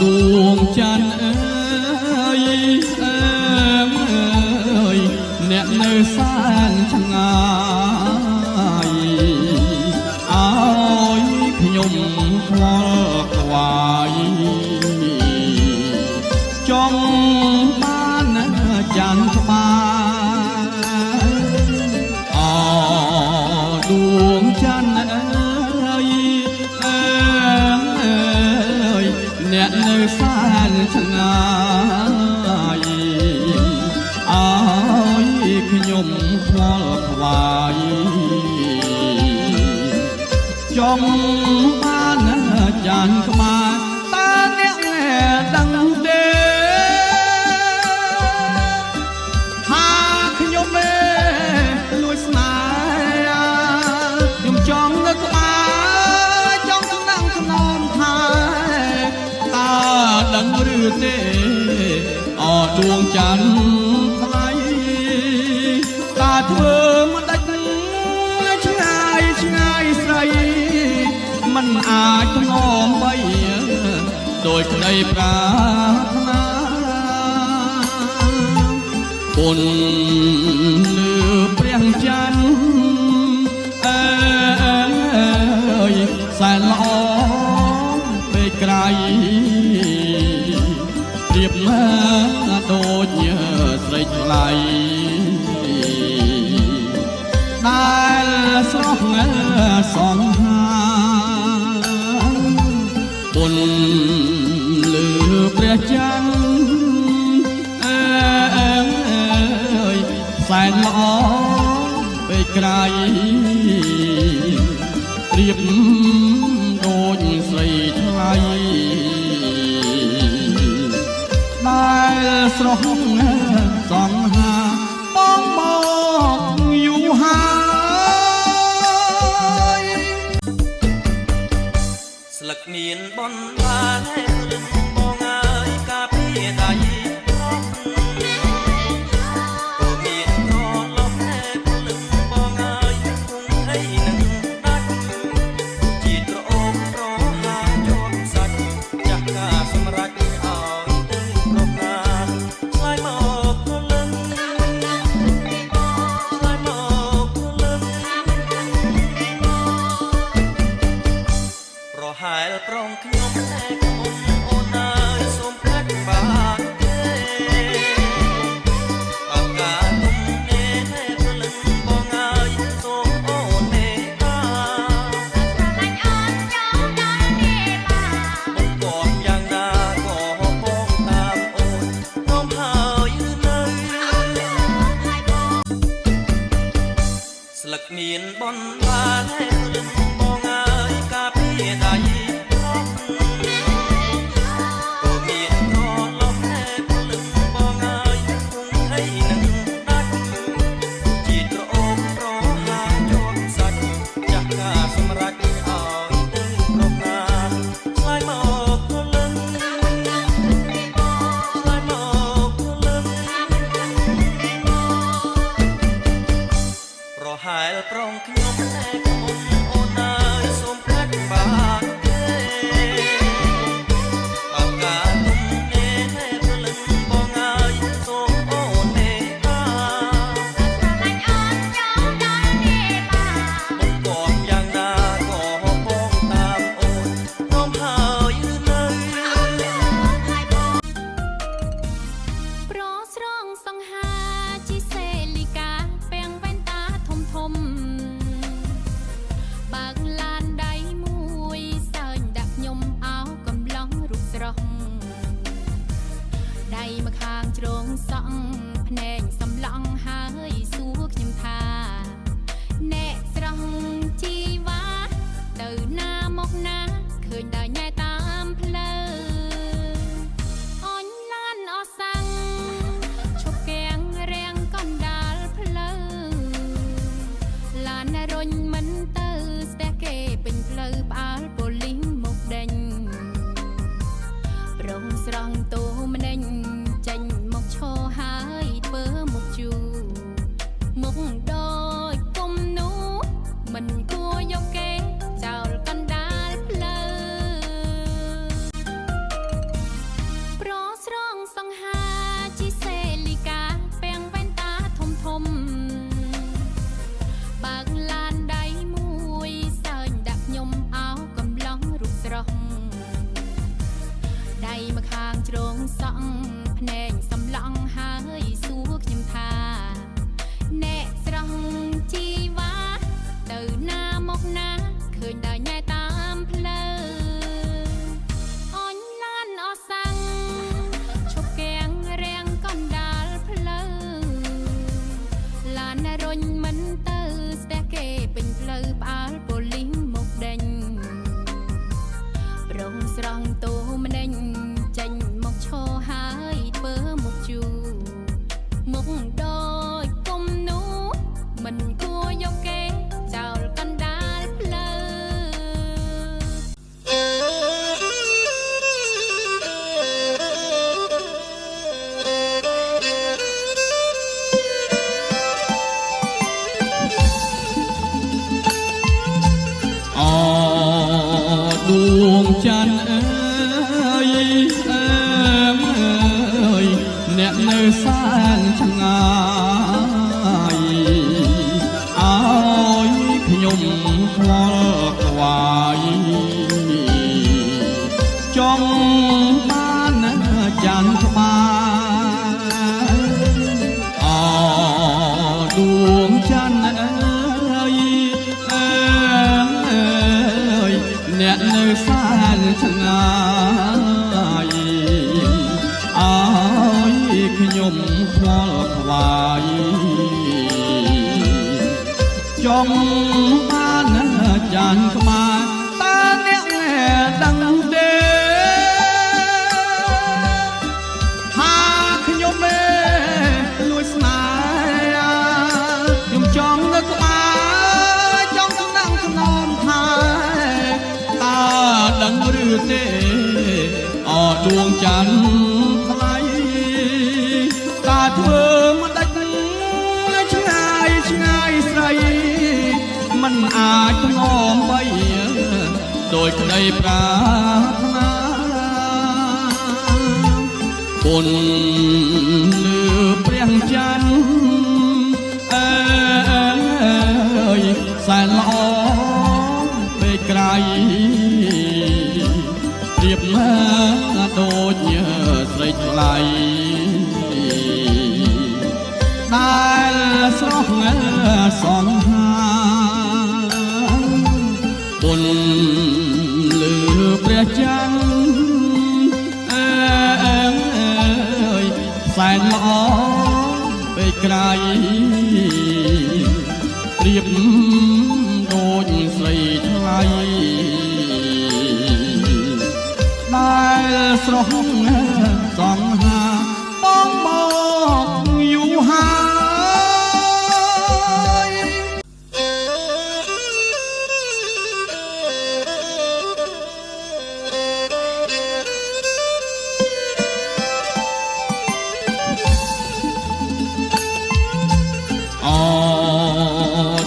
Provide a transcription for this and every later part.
ดวงจันทร์เอ้ยអ្នកនៅសានឆ្ងាយឲ្យខ្ញុំខ្វល់ខ្វាយចង់បានចាន់ក្បាលដួងចាន់អើយអ្នកនៅសានឆ្ងាយឲ្យខ្ញុំខ្វល់ខ្វាយចង់បានចាន់ក្បាលតើអ្នកដឹងទេថាខ្ញុំលួចស្នេហ៍ខ្ញុំចង់នៅក្បែរចង់ស្នងស្នំថែតើដឹងឬទេដួងច័ន្ទថ្លៃតើធ្វើមិនដាច់ឆ្ងាយឆ្ងាយស្រីមិនអាចងំបីដោយក្តីប្រាថ្នាបុណ្យលើព្រះច័ន្ទអើយសែនល្អពេកក្រៃប្រៀបដូចស្រីថ្លៃដែលស្រស់សង្ហាបុណ្យលើព្រះច័ន្ទអើយសែនល្អពេកក្រៃប្រៀបដូចស្រីថ្លៃដែលស្រស់សង្ហាបងមកយូរហើយស្លឹកមានបនបានបងអើយកាពីដៃក៏មានរលំភ្លឹងបងអើយគង់ឲ្យនឹងដាច់ជាត្រអូបប្រហាជាប់សាច់ចាស់ការសម្រេចឲ្យទៅប្រណាឆ្លើយមកព្រលឹងឆ្លើយមកព្រលឹងប្រហែលប្រងខ្ញុំអូនអើយសូមកាត់បានទេបើការទុំនេះព្រលឹងបងអើយសូមអូនទេតាស្រឡាញ់អូនចូលដល់នេះមកបងយ៉ាងណាក៏បងតាមអូនព្រមហើយឬនៅស្លឹកមានបនបានព្រលឹងបងអើយកាពីដៃក៏មានរលំភ្លឹងបងអើយគង់ឲ្យនឹងដាច់ជាត្រអូបប្រហាជាប់សាច់ចាស់ការសម្រេចឲ្យទៅប្រណាឆ្លើយមកព្រលឹងឆ្លើយមកព្រលឹងប្រហែលប្រងខ្ញុំអូនអើយសូមកាត់បានទេបើការទុំនេះព្រលឹងបងអើយសូមអូនទេតាស្រឡាញ់អូនចូលដល់នេះមកបងយ៉ាងណាក៏បងតាមអូនព្រមហើយឬនៅ ប្រស្រងសង្ហាជីសេលីកាពាំងវ៉ែនតាធំធំបើកឡានដៃមួយសើញដាក់ខ្ញុំអោកំឡុងរូបស្រស់ដៃមកខាងជ្រងសក់ភ្នែកសំឡងហើយសួរខ្ញុំថាអ្នកស្រស់ជីវ៉ាទៅណាមកណាឃើញដើរញ៉ែតាមផ្លូវអញឡានអសាំងឈប់កៀងរាំងកណ្ដាលផ្លូវឡានរុញមិនទៅស្ទះគេពេញផ្លូវផ្អើលប៉ូលីសមកដេញប្រងស្រង់តូម្នេញចេញមកឈរហើយធ្វើមុខជូរមុខដូចគុំនោះមិនគួរយកគេចោលកណ្ដា ងជ្រងសក់ភ្នែកសំឡងហើយសួរខ្ញុំថាអ្នកស្រស់ជីវ៉ាទៅណាមកណាឃើញដើរញ៉ែតាមផ្លូវអញឡានអស់សាំងឈប់កៀងរាំងកណ្ដាលផ្លូវឡានរុញមិនទៅស្ទះគេពេញផ្លូវផ្អើលប៉ូលីសមកដេញប្រងស្រង់តូម្ដេញចេញមកឈរហើយធ្វើមុខជូមុខដូចគុំនោះមិនគួរយកគេចោលកណ្ដាលផ្លូវដួងច័ន្ទអើយអ្នកនៅសានឆ្ងាយឲ្យខ្ញុំខ្វល់ខ្វាយចង់បានច័ន្ទក្បាលដួងច័ន្ទអើយអ្នកនៅសានឆ្ងាយឲ្យខ្ញុំខ្វល់ខ្វាយចង់បានចានក្បាលតើអ្នកដឹងទេថាខ្ញុំលួចស្នេហ៍ខ្ញុំចង់នៅក្បាលចង់សំដងសំណោមថាដឹងឬទេដួងច័ន្ទថ្លៃតើធ្វើមិនដាច់ឆ្ងាយឆ្ងាយស្រីមិនអាចងំបីដោយក្តីប្រាថ្នាគុណលើព្រះច័ន្ទអើយសែនល្អពេកក្រៃប្រៀបដូចស្រីថ្លៃដែលស្រស់សងហាបុណ្យលើព្រះច័ន្ទអើយសែនល្អពេកក្រៃប្រៀបដូចស្រីថ្លៃដែលស្រស់សងហាបងមកយូរហើយ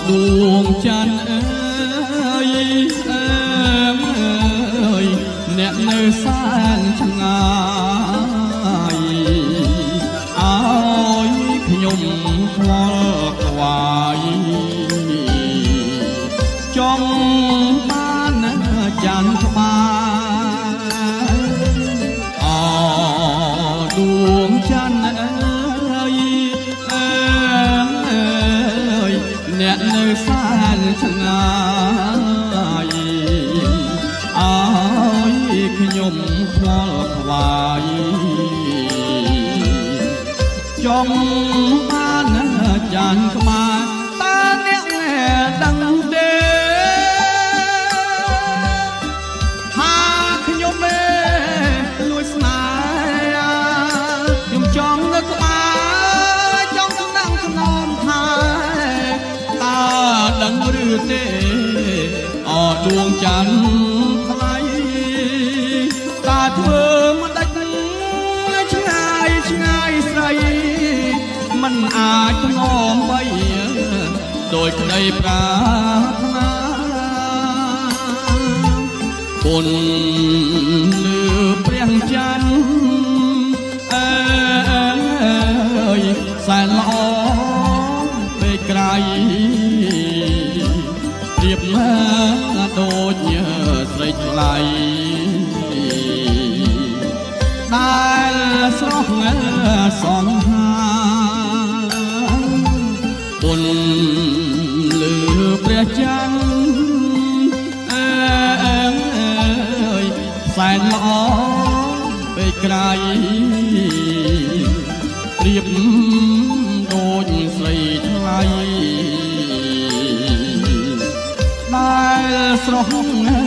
ដួងច័ន្ទអើយអ្នកនៅសានឆ្ងាយឲ្យខ្ញុំខ្វល់ខ្វាយចង់បានច័ន្ទក្បាលដួងច័ន្ទអើយអ្នកនៅសានឆ្ងាយឲ្យខ្ញុំខ្វល់ខ្វាយចង់បានចានក្បាលតើអ្នកដឹងទេថាខ្ញុំលួចស្នេហ៍ខ្ញុំចង់នៅក្បាលចង់សំដងសំណោមថាតើដឹងឬទេដួងច័ន្ទថ្លៃតើធ្វើមិនដាច់ឆ្ងាយឆ្ងាយស្រីមិនអាចងំបីដោយក្តីប្រាថ្នាគុណលើព្រះច័ន្ទអើយសែនល្អពេកក្រៃប្រៀបដូចស្រីថ្លៃដែល ស្រស់សង្ហាបុណ្យលើព្រះច័ន្ទអើយសែនល្អពេកក្រៃប្រៀបដូចស្រីថ្លៃដែលស្រស់